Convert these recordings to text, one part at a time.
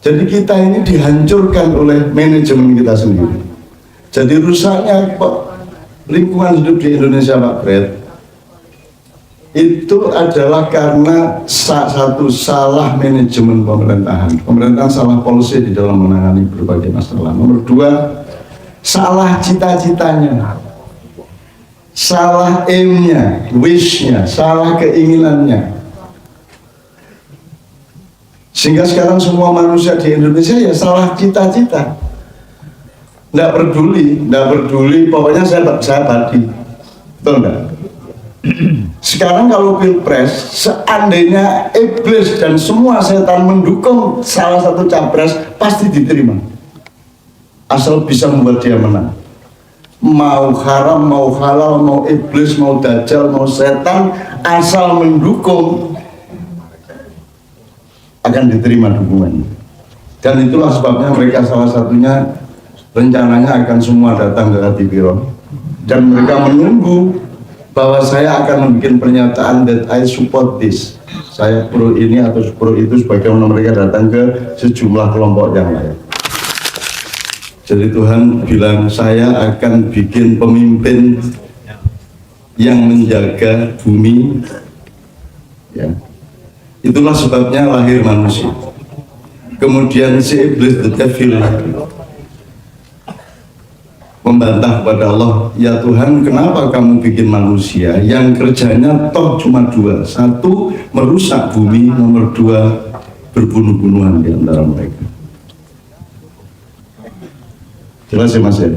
Jadi kita ini dihancurkan oleh manajemen kita sendiri. Jadi rusaknya lingkungan hidup di Indonesia, Pak Bret, itu adalah karena satu, salah manajemen pemerintahan. Pemerintahan salah policy di dalam menangani berbagai masalah. Nomor dua, salah cita-citanya, salah aim-nya, wish-nya, salah keinginannya. Sehingga sekarang semua manusia di Indonesia ya salah cita-cita. Nggak peduli, pokoknya saya badi. Betul nggak? Sekarang kalau pilpres, seandainya iblis dan semua setan mendukung salah satu capres, pasti diterima. Asal bisa membuat dia menang. Mau haram, mau halal, mau iblis, mau dajjal, mau setan, asal mendukung, akan diterima dukungan. Dan itulah sebabnya mereka salah satunya rencananya akan semua datang ke Hadipiro, dan mereka menunggu bahwa saya akan membuat pernyataan that I support this, saya pro ini atau pro itu, sebagaimana mereka datang ke sejumlah kelompok yang lain. Jadi Tuhan bilang saya akan bikin pemimpin yang menjaga bumi, ya. Itulah sebabnya lahir manusia. Kemudian si iblis, the devil, membantah kepada Allah, ya Tuhan, kenapa kamu bikin manusia yang kerjanya toh cuma dua, satu merusak bumi, nomor dua berbunuh-bunuhan di antara mereka. Jelas ya Mas ya?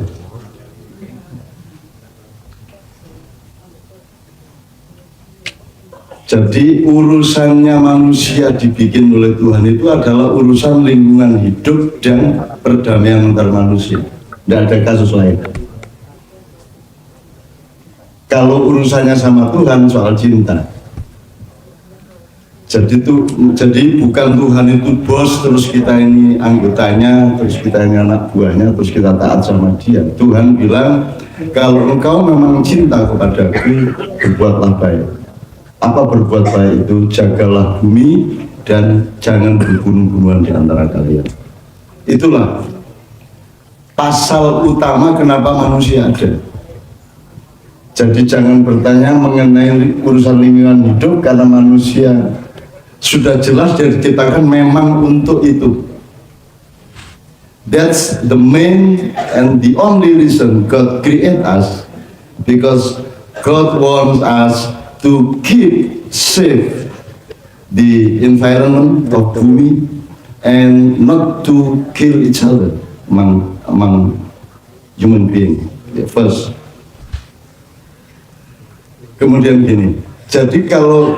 Jadi urusannya manusia dibikin oleh Tuhan itu adalah urusan lingkungan hidup dan perdamaian antar manusia. Tidak ada kasus lain. Kalau urusannya sama Tuhan soal cinta. Jadi bukan Tuhan itu bos, terus kita ini anggotanya, terus kita ini anak buahnya, terus kita taat sama dia. Tuhan bilang, kalau engkau memang cinta kepadaku, berbuatlah baik. Apa berbuat baik itu? Jagalah bumi dan jangan berbunuh-bunuhan di antara kalian. Itulah pasal utama kenapa manusia ada. Jadi jangan bertanya mengenai urusan lingkungan hidup, karena manusia sudah jelas diciptakan memang untuk itu. That's the main and the only reason God create us, because God wants us to keep safe the environment of bumi and not to kill each other among human being. First. Kemudian gini, jadi kalau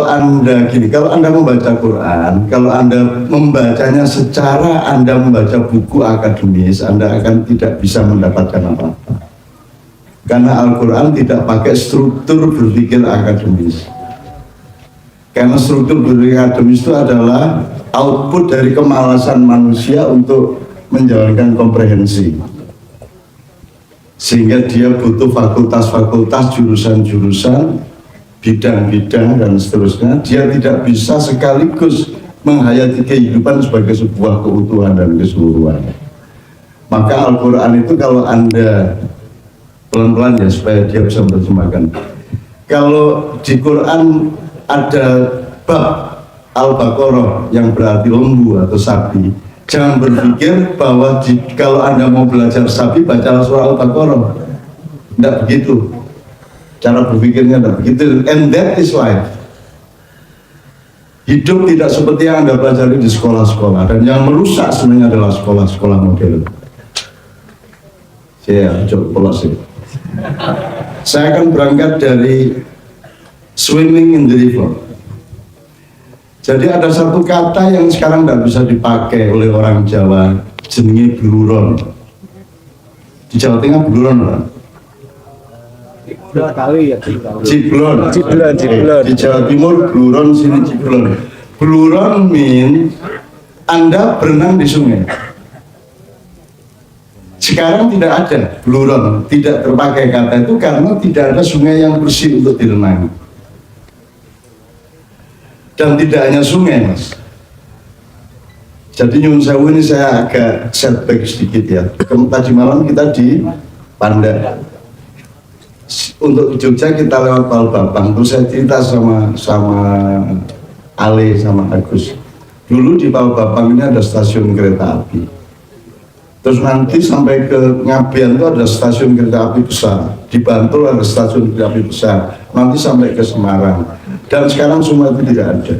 Anda membaca Quran, kalau Anda membacanya secara Anda membaca buku akademis, Anda akan tidak bisa mendapatkan apa-apa. Karena Al-Quran tidak pakai struktur berpikir akademis. Karena struktur berpikir akademis itu adalah output dari kemalasan manusia untuk menjalankan komprehensi. Sehingga dia butuh fakultas-fakultas, jurusan-jurusan, bidang-bidang, dan seterusnya. Dia tidak bisa sekaligus menghayati kehidupan sebagai sebuah keutuhan dan keseluruhan. Maka Al-Quran itu kalau Anda pelan-pelan ya supaya dia bisa menerjemahkan. Kalau di Quran ada bab Al-Baqarah yang berarti lembu atau sapi, jangan berpikir bahwa kalau Anda mau belajar sapi baca surah Al-Baqarah. Tidak begitu. Cara berpikirnya tidak begitu. And that is life. Hidup tidak seperti yang Anda pelajari di sekolah-sekolah, dan yang merusak sebenarnya adalah sekolah-sekolah modern. Saya coba polos sih. Saya akan berangkat dari swimming in the river. Jadi ada satu kata yang sekarang tidak bisa dipakai oleh orang Jawa, jenenge bluron. Di Jawa Tengah bluron apa? Ciblon. Di Jawa Timur bluron, sini ciblon. Bluron mean Anda berenang di sungai. Sekarang tidak ada bluron, tidak terpakai kata itu karena tidak ada sungai yang bersih untuk direnangi. Dan tidak hanya sungai, Mas, Jadi nyun sewu ini saya agak setback sedikit ya. Tadi malam kita di Panda. Untuk Jogja kita lewat Palbabang. Terus saya cerita sama Ale sama Agus. Dulu di Palbabang ini ada stasiun kereta api. Terus nanti sampai ke Ngabian itu ada stasiun kereta api besar. Di Bantul ada stasiun kereta api besar. Nanti sampai ke Semarang. Dan sekarang semua itu tidak ada.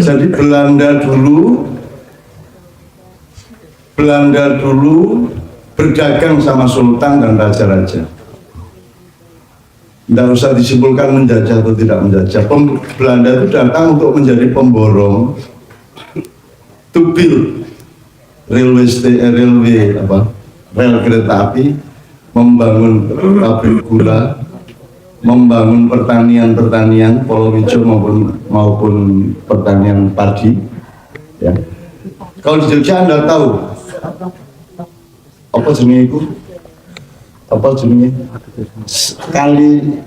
Jadi Belanda dulu berdagang sama sultan dan raja-raja. Tidak usah disimpulkan menjajah atau tidak menjajah. Belanda itu datang untuk menjadi pemborong, to build rel kereta api, membangun pabrik gula, membangun pertanian palawija maupun pertanian padi. Ya. Kalau di Jogja Anda tahu apa jenis itu? Apa jenisnya? Sekali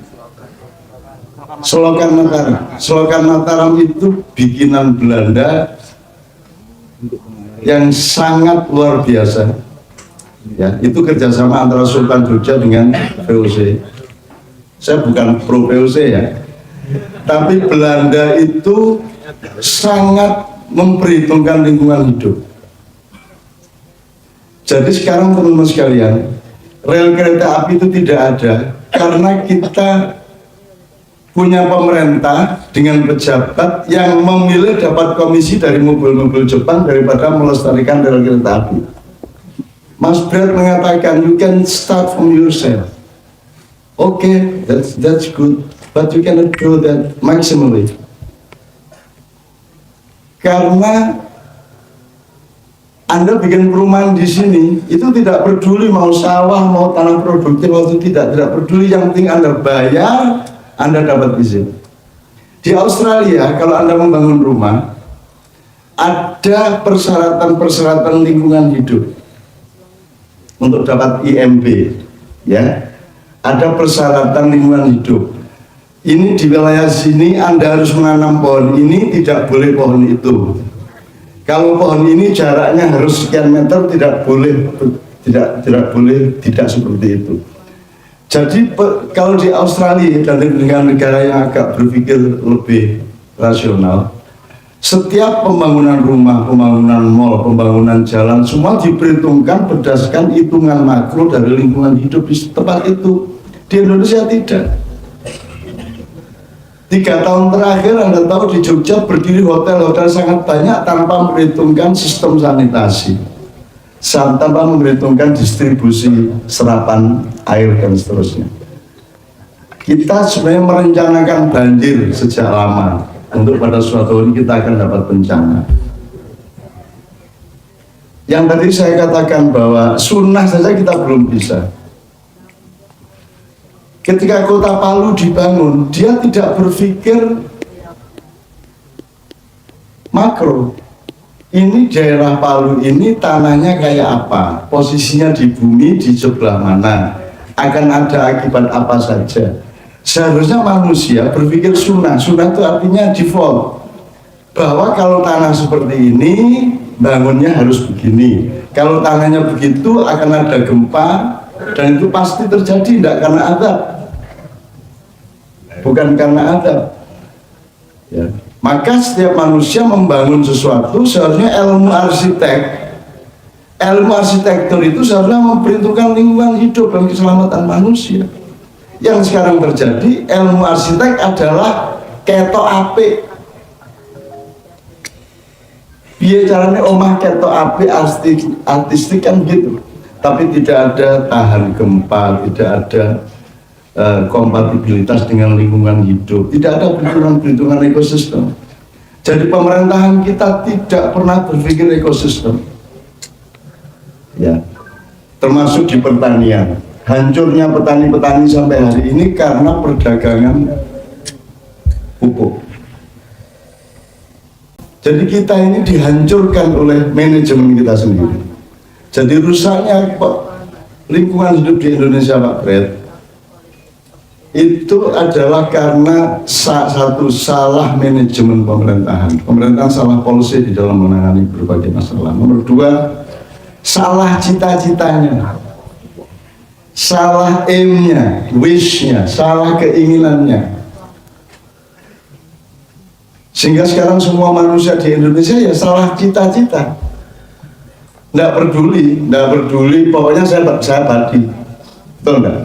Selokan Mataram. Selokan Mataram itu bikinan Belanda yang sangat luar biasa. Ya, itu kerjasama antara Sultan Jogja dengan VOC. Saya bukan pro VOC ya, tapi Belanda itu sangat memperhitungkan lingkungan hidup. Jadi sekarang teman-teman sekalian, rel kereta api itu tidak ada karena kita punya pemerintah dengan pejabat yang memilih dapat komisi dari mobil-mobil Jepang daripada melestarikan rel kereta api. Mas Brad mengatakan, you can start from yourself. Okay, that's good, but you cannot do that maximally. Karena Anda bikin perumahan di sini itu tidak peduli mau sawah, mau tanah produktif, atau tidak peduli. Yang penting Anda bayar, Anda dapat izin. Di Australia, kalau Anda membangun rumah, ada persyaratan lingkungan hidup untuk dapat IMB, ya. Ada persyaratan lingkungan hidup. Ini di wilayah sini Anda harus menanam pohon ini, tidak boleh pohon itu. Kalau pohon ini jaraknya harus sekian meter, tidak boleh tidak seperti itu. Jadi kalau di Australia dan negara-negara yang agak berpikir lebih rasional, setiap pembangunan rumah, pembangunan mal, pembangunan jalan, semua diperhitungkan berdasarkan hitungan makro dari lingkungan hidup di tempat itu. Di Indonesia tidak. 3 tahun terakhir Anda tahu di Jogja berdiri hotel-hotel sangat banyak tanpa memperhitungkan sistem sanitasi, tanpa memperhitungkan distribusi serapan air dan seterusnya. Kita sebenarnya merencanakan banjir sejak lama untuk pada suatu hari kita akan dapat bencana. Yang tadi saya katakan bahwa sunnah saja kita belum bisa. Ketika kota Palu dibangun, dia tidak berpikir makro. Ini daerah Palu ini tanahnya kayak apa, posisinya di bumi di sebelah mana, akan ada akibat apa saja. Seharusnya manusia berpikir sunnah. Sunnah itu artinya default, bahwa kalau tanah seperti ini bangunnya harus begini, kalau tanahnya begitu akan ada gempa, dan itu pasti terjadi, tidak karena adab, bukan karena adab, ya. Maka setiap manusia membangun sesuatu seharusnya ilmu arsitektur itu seharusnya memperhitungkan lingkungan hidup dan keselamatan manusia. Yang sekarang terjadi, ilmu arsitek adalah ketok apik. Biar caranya omah ketok apik artistik kan gitu. Tapi tidak ada tahan gempa, tidak ada kompatibilitas dengan lingkungan hidup, tidak ada perhitungan ekosistem. Jadi pemerintahan kita tidak pernah berpikir ekosistem, ya, termasuk di pertanian. Hancurnya petani-petani sampai hari ini karena perdagangan pupuk. Jadi kita ini dihancurkan oleh manajemen kita sendiri. Jadi rusaknya lingkungan hidup di Indonesia, Pak Fred, itu adalah karena satu salah manajemen pemerintahan. Pemerintahan salah polisi di dalam menangani berbagai masalah. Nomor dua, salah cita-citanya, salah aim-nya, wish-nya, salah keinginannya. Sehingga sekarang semua manusia di Indonesia ya salah cita-cita. Nggak peduli, pokoknya saya badi. Betul nggak?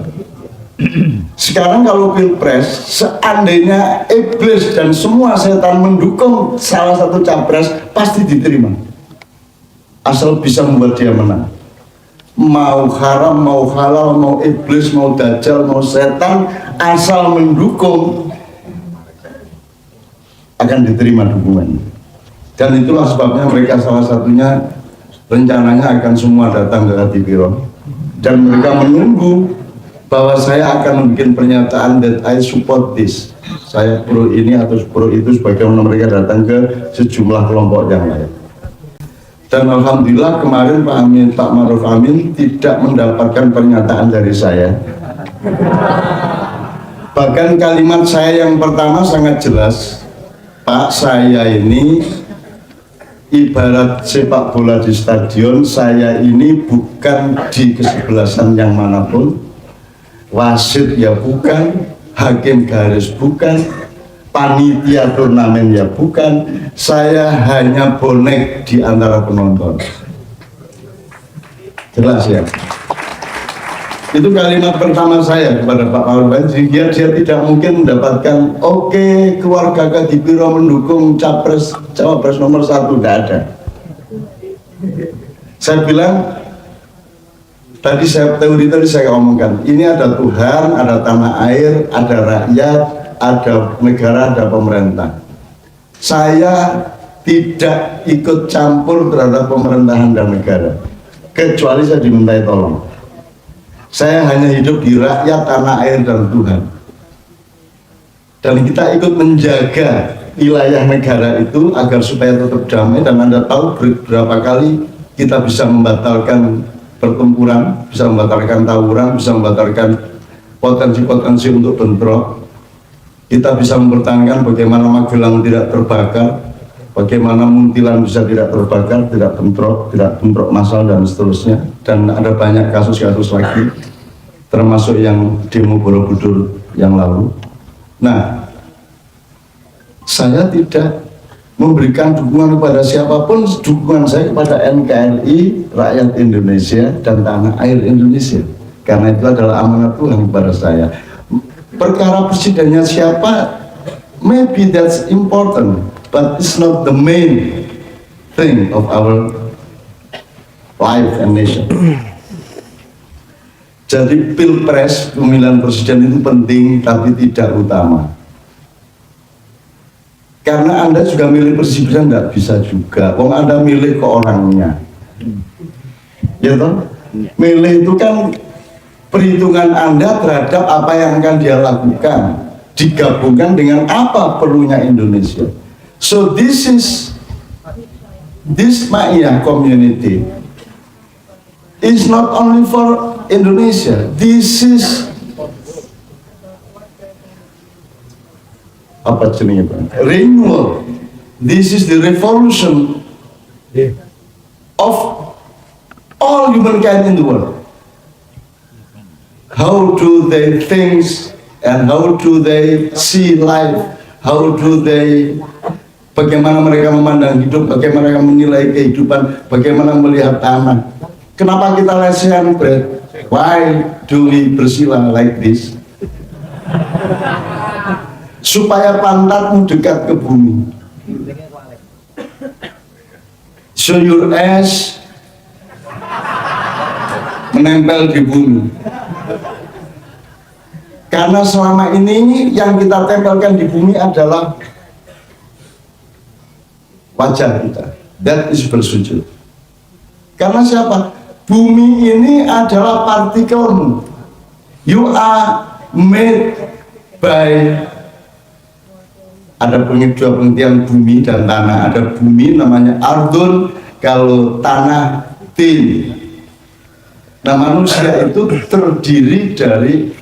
Sekarang kalau pilpres, seandainya iblis dan semua setan mendukung salah satu capres, pasti diterima. Asal bisa membuat dia menang. Mau haram, mau halal, mau iblis, mau dajjal, mau setan, asal mendukung, akan diterima dukungannya. Dan itulah sebabnya mereka salah satunya rencananya akan semua datang ke Kadipiro. Dan mereka menunggu bahwa saya akan membuat pernyataan that I support this, saya pro ini atau pro itu, sebagaimana mereka datang ke sejumlah kelompok yang lain. Dan alhamdulillah kemarin Pak Ma'ruf Amin tidak mendapatkan pernyataan dari saya. Bahkan kalimat saya yang pertama sangat jelas, Pak, saya ini ibarat sepak bola di stadion, saya ini bukan di kesebelasan yang manapun, wasit ya bukan, hakim garis bukan, panitia turnamen ya bukan, saya hanya bonek di antara penonton. Jelas ya? Itu kalimat pertama saya kepada Pak Ma'ruf Amin. Dia tidak mungkin mendapatkan oke, keluarga Kadipiro mendukung cawapres nomor 1, tidak ada. Saya bilang, teori tadi saya omongkan, ini ada Tuhan, ada tanah air, ada rakyat, ada negara, ada pemerintah. Saya tidak ikut campur terhadap pemerintahan dan negara, kecuali saya dimintai tolong. Saya hanya hidup di rakyat, tanah air, dan Tuhan. Dan kita ikut menjaga wilayah negara itu agar supaya tetap damai. Dan Anda tahu berapa kali kita bisa membatalkan pertempuran, bisa membatalkan tawuran, bisa membatalkan potensi-potensi untuk bentrok. Kita bisa mempertahankan bagaimana Magelang tidak terbakar, bagaimana Muntilan bisa tidak terbakar, tidak bentrok massal dan seterusnya. Dan ada banyak kasus-kasus lagi, termasuk yang demo Borobudur yang lalu. Nah, saya tidak memberikan dukungan kepada siapapun, dukungan saya kepada NKRI, rakyat Indonesia, dan tanah air Indonesia. Karena itu adalah amanat Tuhan kepada saya. Perkara presidennya siapa, maybe that's important, but it's not the main thing of our life and nation. Jadi pilpres, pemilihan presiden itu penting, tapi tidak utama. Karena Anda juga milih presiden nggak bisa juga. Wong Anda milih ke orangnya, ya toh? Milih itu kan perhitungan Anda terhadap apa yang akan dia lakukan, digabungkan dengan apa perlunya Indonesia. So this Ma'iyah community is not only for Indonesia. This is apa jenisnya, renewal. This is the revolution of all humankind in the world. How do they think and how do they see life? How do they, bagaimana mereka memandang hidup, bagaimana mereka menilai kehidupan, bagaimana melihat tanah. Kenapa kita lesehan, Brad? Why do we bersila like this? Supaya pantatmu dekat ke bumi. So your ass menempel di bumi. Karena selama ini yang kita tempelkan di bumi adalah wajah kita. That is bersujud. Karena siapa? Bumi ini adalah partikelmu. You are made by, ada dua pengertian bumi dan tanah. Ada bumi namanya ardun, kalau tanah tin. Nah, manusia itu terdiri dari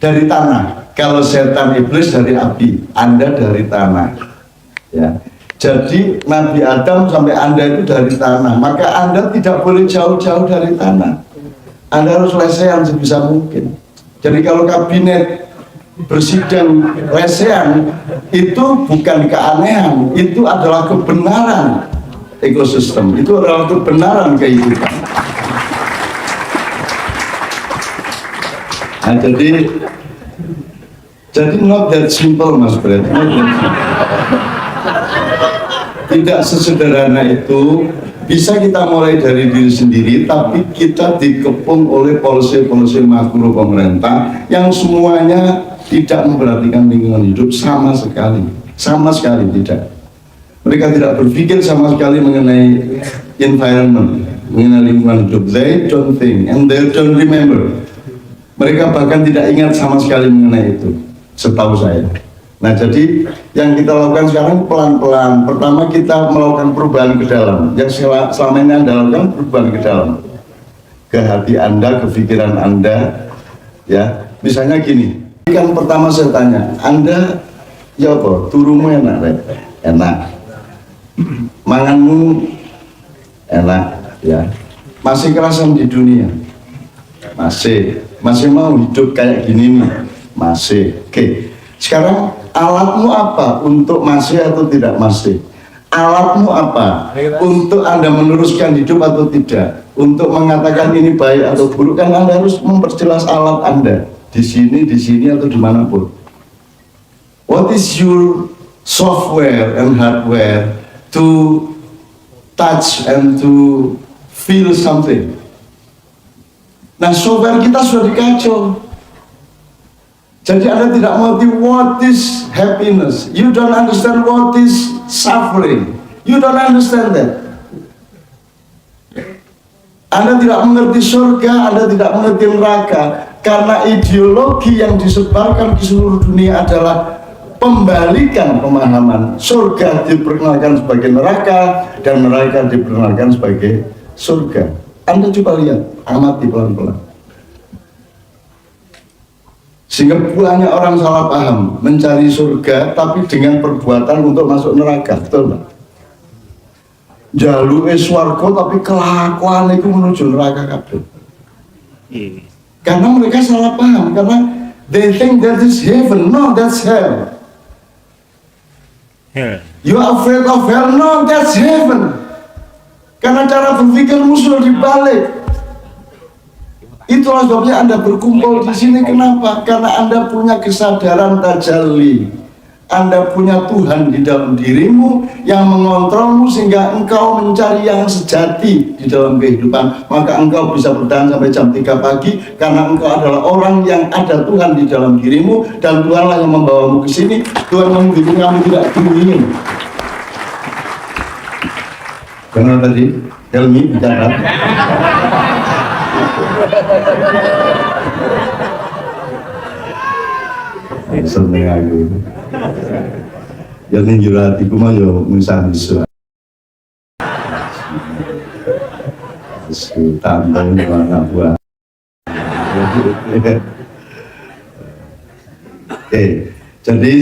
Dari tanah. Kalau setan iblis dari api, Anda dari tanah. Ya. Jadi Nabi Adam sampai Anda itu dari tanah. Maka Anda tidak boleh jauh-jauh dari tanah. Anda harus lesehan sebisa mungkin. Jadi kalau kabinet bersidang lesehan, itu bukan keanehan, itu adalah kebenaran ekosistem, itu adalah kebenaran kehidupan. Nah, jadi not that simple, Mas Brad. Tidak sesederhana itu. Bisa kita mulai dari diri sendiri, tapi kita dikepung oleh polisi-polisi makro pemerintah yang semuanya tidak memperhatikan lingkungan hidup sama sekali tidak. Mereka tidak berpikir sama sekali mengenai environment, mengenai lingkungan hidup. They don't think and they don't remember. Mereka bahkan tidak ingat sama sekali mengenai itu, setahu saya. Nah, jadi yang kita lakukan sekarang pelan-pelan. Pertama kita melakukan perubahan ke dalam. Yang selama ini Anda lakukan perubahan ke dalam, ke hati Anda, ke pikiran Anda. Ya, misalnya gini. Kan pertama saya tanya, Anda ya apa? Turumu enak, Rek? Enak. Manganmu enak, ya. Masih kerasan di dunia? Masih. Masih mau hidup kayak gini nih? Masih. Oke. Sekarang alatmu apa untuk masih atau tidak masih? Alatmu apa untuk Anda meneruskan hidup atau tidak? Untuk mengatakan ini baik atau buruk, kan Anda harus memperjelas alat Anda di sini atau dimanapun. What is your software and hardware to touch and to feel something? Nah, software kita sudah dikacau. Jadi Anda tidak mengerti what is happiness. You don't understand what is suffering. You don't understand that. Anda tidak mengerti surga, Anda tidak mengerti neraka. Karena ideologi yang disebarkan di seluruh dunia adalah pembalikan pemahaman. Surga diperkenalkan sebagai neraka dan neraka diperkenalkan sebagai surga. Anda coba lihat, amati pelan-pelan. Sehingga banyak orang salah paham, mencari surga tapi dengan perbuatan untuk masuk neraka, betul nggak? Jaluke swarga tapi kelakuan itu menuju neraka kabeh. Karena mereka salah paham, karena they think that is heaven, no, that's hell. You are afraid of hell, no, that's heaven. Karena cara berpikirmu sudah dibalik. Itulah sebabnya Anda berkumpul di sini. Kenapa? Karena Anda punya kesadaran tajalli. Anda punya Tuhan di dalam dirimu yang mengontrolmu sehingga engkau mencari yang sejati di dalam kehidupan. Maka engkau bisa bertahan sampai jam 3 pagi karena engkau adalah orang yang ada Tuhan di dalam dirimu dan Tuhanlah yang membawamu ke sini. Tuhan membimbing kamu tidak dingin. Benar tadi? Helmi bicara. Seneng aku. Yang ninjur hatiku mah yo misal-misal. Tambah warna buah. Oke, jadi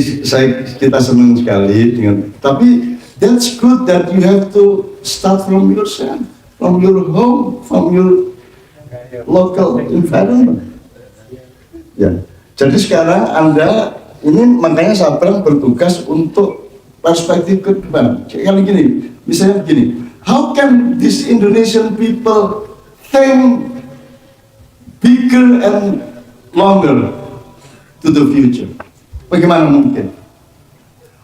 kita senang sekali dengan. Tapi that's good that you have to start from yourself, from your home, from your local environment. Ya, jadi sekarang Anda ini makanya saya bilang bertugas untuk perspektif ke depan. Kayak gini, misalnya begini, how can these Indonesian people think bigger and longer to the future? Bagaimana mungkin?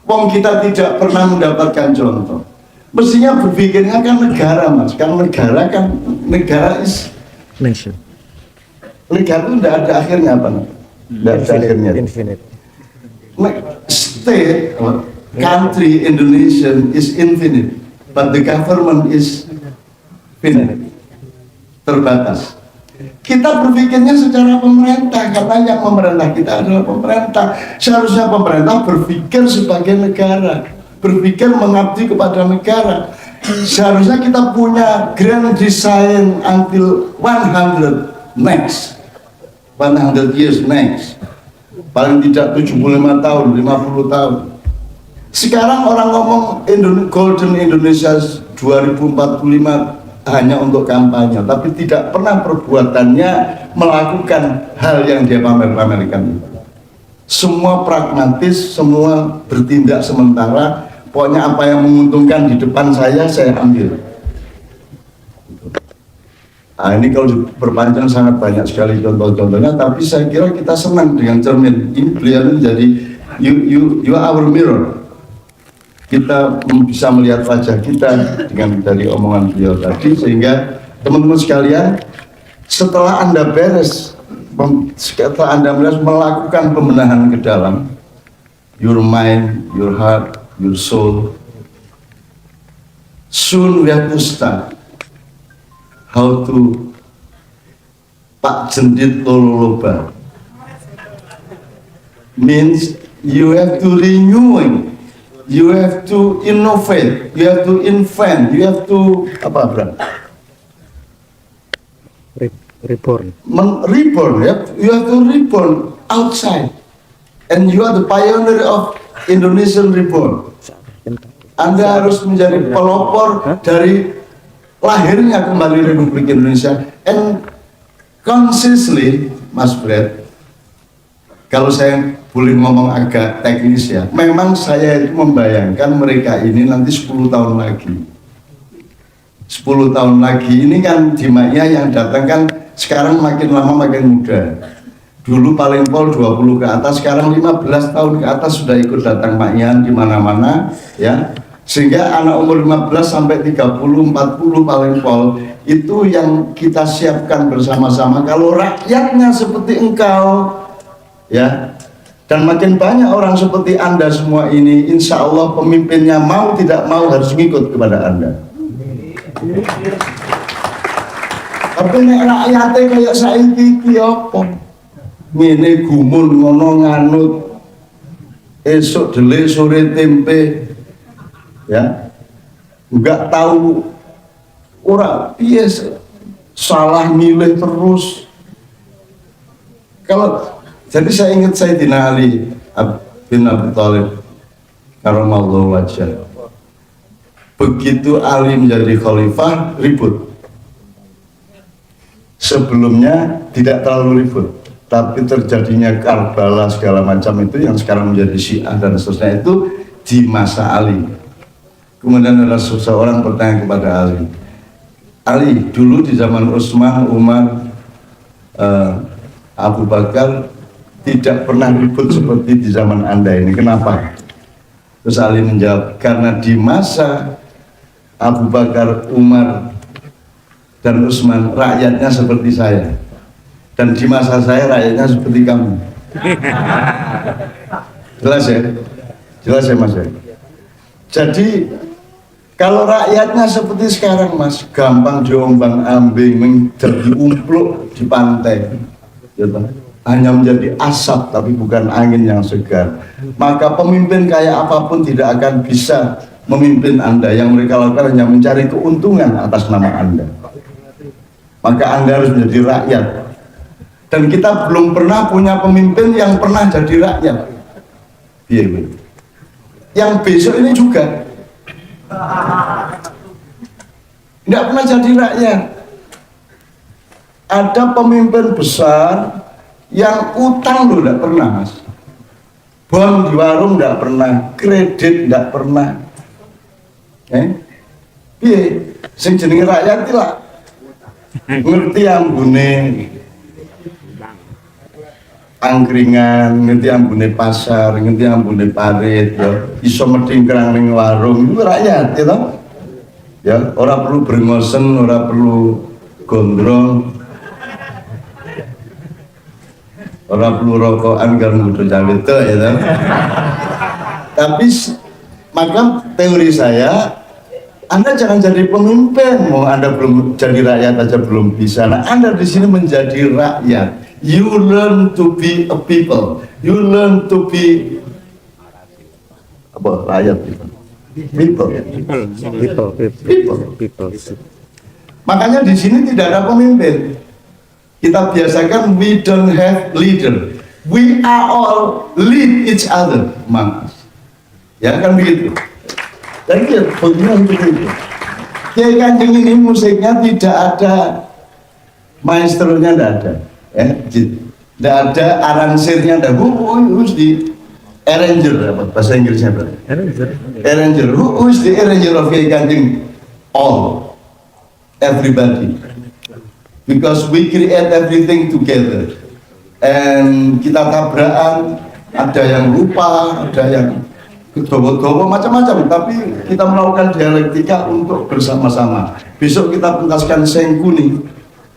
Wong kita tidak pernah mendapatkan contoh. Mestinya berpikirnya kan negara, Mas. Kan negara is nation. Negara itu tidak ada akhirnya apa? Tidak ada akhirnya. Infinite. State, country, Indonesian is infinite, but the government is finite, terbatas. Kita berpikirnya secara pemerintah, karena yang memerintah kita adalah pemerintah. Seharusnya pemerintah berpikir sebagai negara, berpikir mengabdi kepada negara. Seharusnya kita punya grand design until 100 next. 100 years next, paling tidak 75 tahun, 50 tahun. Sekarang orang ngomong Golden Indonesia 2045 hanya untuk kampanye, tapi tidak pernah perbuatannya melakukan hal yang dia pamer-pamerkan. Semua pragmatis, semua bertindak sementara. Pokoknya apa yang menguntungkan di depan saya ambil. Nah, ini kalau diperpanjang sangat banyak sekali contoh-contohnya, tapi saya kira kita senang dengan cermin ini. Beliau menjadi you are our mirror. Kita bisa melihat wajah kita dengan dari omongan beliau tadi, sehingga teman-teman sekalian, setelah Anda melakukan pembenahan ke dalam your mind, your heart, your soul, soon we have to start how to Pak Jendit Loloba, means you have to renewing. You have to innovate, you have to invent, you have to apa bro? Reborn. Reborn, ya. You have to reborn outside, and you are the pioneer of Indonesian reborn. Anda harus menjadi pelopor dari lahirnya kembali Republik Indonesia, and consciously, Mas Fred. Kalau saya boleh ngomong agak teknis ya, memang saya itu membayangkan mereka ini nanti 10 tahun lagi. 10 tahun lagi ini kan Dimanya yang datang kan sekarang makin lama makin muda. Dulu paling pol 20 ke atas, sekarang 15 tahun ke atas sudah ikut datang Mak Ian di mana-mana ya. Sehingga anak umur 15 sampai 30, 40 paling pol itu yang kita siapkan bersama-sama. Kalau rakyatnya seperti engkau ya, dan makin banyak orang seperti Anda semua ini, insya Allah pemimpinnya mau tidak mau harus ngikut kepada Anda. Tapi nek rakyatnya kayak saiki iki apa? Ngene gumun ngono nganut, esok delik sore tempe, ya, nggak tahu ora piye, salah milih terus. Jadi saya ingat Sayyidina Ali bin Abi Thalib karamallahu wajhah. Begitu Ali menjadi khalifah, ribut. Sebelumnya tidak terlalu ribut, tapi terjadinya Karbala segala macam itu yang sekarang menjadi Syiah dan seterusnya itu di masa Ali. Kemudian ada seseorang bertanya kepada Ali, dulu di zaman Utsman, Umar, Abu Bakar tidak pernah ribut seperti di zaman Anda ini, kenapa? Terus Ali menjawab, karena di masa Abu Bakar, Umar, dan Utsman rakyatnya seperti saya, dan di masa saya rakyatnya seperti kamu. Jelas ya? Jelas ya Mas ya? Jadi kalau rakyatnya seperti sekarang Mas, gampang diombang ambing, menjadi umpluk di pantai ya, hanya menjadi asap tapi bukan angin yang segar, maka pemimpin kayak apapun tidak akan bisa memimpin Anda. Yang mereka lakukan hanya mencari keuntungan atas nama Anda. Maka Anda harus menjadi rakyat, dan kita belum pernah punya pemimpin yang pernah jadi rakyat. Yang besok ini juga tidak pernah jadi rakyat. Ada pemimpin besar yang utang loh, tidak pernah Mas. Bon di warung tidak pernah, kredit tidak pernah. Sing jenenge rakyat lah ngerti ambune angkringan, ngerti ambune pasar, ngerti ambune parit, ya iso medingkrang ning warung, itu rakyat ya toh. Ya, ora perlu brengosen, ora perlu gondrong, ora perlu rokokan karo nggodho cawe itu ya toh. Tapi maka teori saya, Anda jangan jadi pemimpin, mau Anda belum jadi rakyat aja belum bisa. Nah, Anda di sini menjadi rakyat. You learn to be a people. You learn to be apa? Rakyat people. People. Makanya di sini tidak ada pemimpin. Kita biasakan we don't have leader. We are all lead each other among us. Ya kan begitu. Dan ya, bagaimana begitu. Kiai Kanjeng ini musiknya tidak ada maestronya, tidak ada. Tidak ada aransirnya, tidak. Who's the arranger? Apa bahasa Inggrisnya? Arranger. Who's the arranger of Kiai Kanjeng? All. Everybody. Because we create everything together. And kita tabrakan, ada yang lupa, ada yang kedowo-dowo, macam-macam, tapi kita melakukan dialektika untuk bersama-sama. Besok kita pentaskan Sengkuni,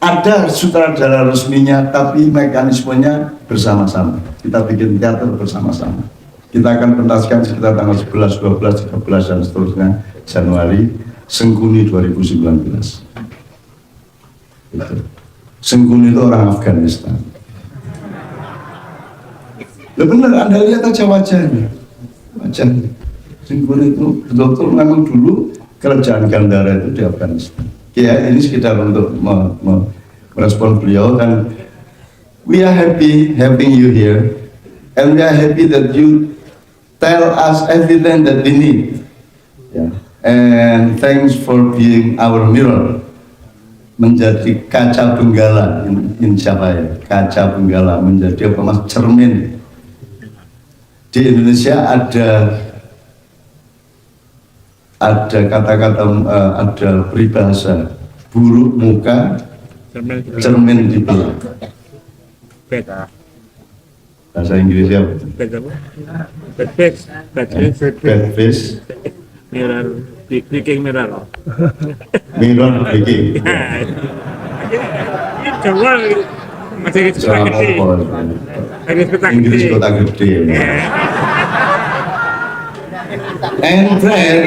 ada sutradara resminya, tapi mekanismenya bersama-sama. Kita bikin teater bersama-sama. Kita akan pentaskan sekitar tanggal 11, 12, 13 dan seterusnya Januari Sengkuni 2019. Itu. Sengkuni itu orang Afghanistan. Ya benar, Anda lihat aja wajahnya. Wajahnya. Sengkuni itu betul-betul memang dulu kerajaan Gandhara itu di Afghanistan. Ya, ini sekitar untuk merespon beliau, dan we are happy having you here, and we are happy that you tell us everything that we need. Yeah. And thanks for being our mirror, menjadi kaca benggala, insya Allah ya, kaca benggala, menjadi apa mas, cermin. Di Indonesia ada kata-kata, ada peribahasa buruk muka, cermin di belakang. Bahasa Inggrisnya bad face, mirror, breaking mirror. Mirror breaking. Coba masih kota gede. Inggris kota gede. And friend,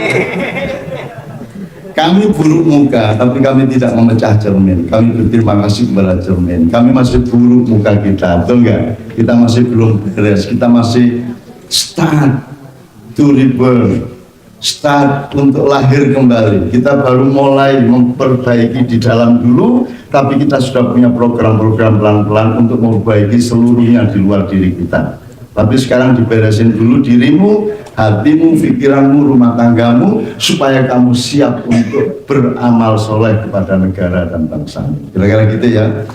kami buruk muka, tapi kami tidak memecah cermin. Kami berterima kasih kepada cermin. Kami masih buruk muka kita, betul nggak? Kita masih belum beres. Kita masih start to reborn, start untuk lahir kembali. Kita baru mulai memperbaiki di dalam dulu, tapi kita sudah punya program-program pelan-pelan untuk memperbaiki seluruhnya di luar diri kita. Tapi sekarang diberesin dulu dirimu, hatimu, pikiranmu, rumah tanggamu, supaya kamu siap untuk beramal soleh kepada negara dan bangsa. Kira-kira gitu ya.